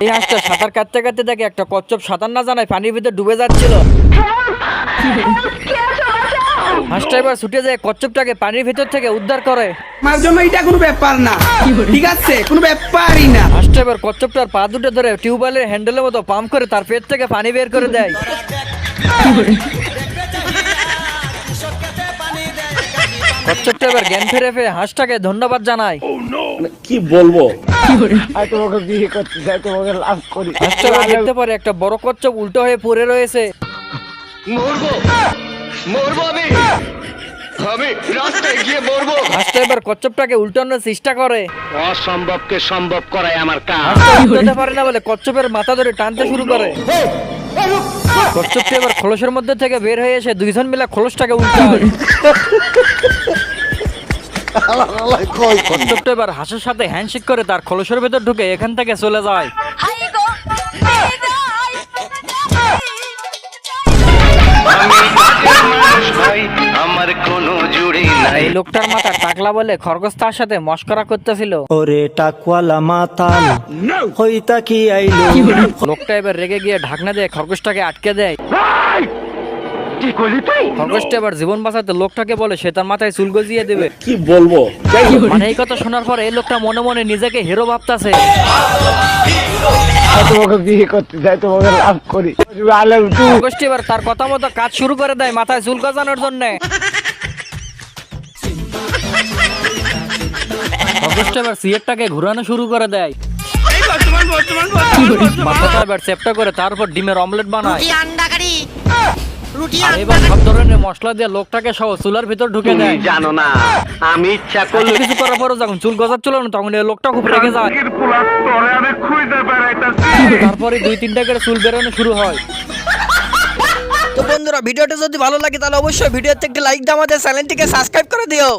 এই হাঁসটা সাঁতার কাটতে কাটতে দেখে একটা কচ্ছপ সাঁতার না জানায় পানির ভিতর ডুবে যাচ্ছিল। হাঁসটা এবার ছুটে যায় কচ্ছপটাকে পানির ভিতর থেকে উদ্ধার করে। আমার জন্য এটা কোনো ব্যাপার না, ঠিক আছে, কোনো ব্যাপারই না। হাঁসটা এবার কচ্ছপটার পা দুটো ধরে টিউবওয়েলের হ্যান্ডেলের মতো পাম্প করে তার পেট থেকে পানি বের করে দেয়। কচ্ছপটা এবার জ্ঞান ফিরে পেয়ে হাঁসটাকে ধন্যবাদ জানায়। কি বলবো? তোমাকে বিয়ে করতে চাই, তোমাকে লাভ করি। হাঁসটা এবার দেখতে পারে একটা বড় কচ্ছপ উল্টো হয়ে পড়ে রয়েছে। হাঁসটা এবার কচ্ছপটাকে উল্টানোর চেষ্টা করে। অসম্ভবকে সম্ভব করাই আমার কাজ। হাঁসটা উল্টাতে পারে না বলে কচ্ছপের মাথা ধরে টানতে শুরু করে। কচ্ছপটা এবার খোলসের মধ্যে থেকে বের হয়ে এসে দুইজন মিলে খোলসটাকে উল্টায়। কচ্ছপটা এবার হাঁসের সাথে হ্যান্ডশেক করে তার খোলসের ভেতর ঢুকে এখান থেকে চলে যায়। আমার কোনো জুড়ি নাই। এই লোকটার মাথা টাকলা বলে খরগোশ তার সাথে মস্করা করতেছিল। ওরে টাকওয়ালা মাতাল হইতা কি আইলো। লোকটা এবার রেগে গিয়ে ঢাকনা দিয়ে খরগোশটাকে আটকে দেয়। খরগোশটা এবার জীবন বাঁচাতে লোকটাকে বলে সে তার মাথায় চুল গজিয়ে দেবে। কি বলবো? মানে এই কথা শোনার পর এই লোকটা মনে মনে নিজেকে হিরো ভাবতাছে। তোমাকে বিয়ে করতে চাই, তোমাকে লাভ করি। খরগোশটি এবার তার কথা মতো কাজ শুরু করে দেয় মাথায় চুল গজানোর জন্য। খরগোশটা এবার সিগারেটটাকে ঘুরানো শুরু করে দেয়। মাথাটা এবার চেপটা করে তারপর ডিমের অমলেট বানায়। আর এবার সব ধরনের মশলা দিয়ে লোকটাকে সহ চুলার ভিতর ঢুকে দেয়। জানো না আমি ইচ্ছা এত করলে কিছু করার পরও যখন চুল গজাচ্ছিল না তখন এই লোকটা খুব রেগে যায়। তারপরে 2-3টা করে চুল বেরোনো শুরু হয়। তো বন্ধুরা, ভিডিওটা যদি ভালো লাগে তাহলে অবশ্যই ভিডিওতে একটা লাইক দাও, আমাদের চ্যানেলটিকে সাবস্ক্রাইব করে দিও।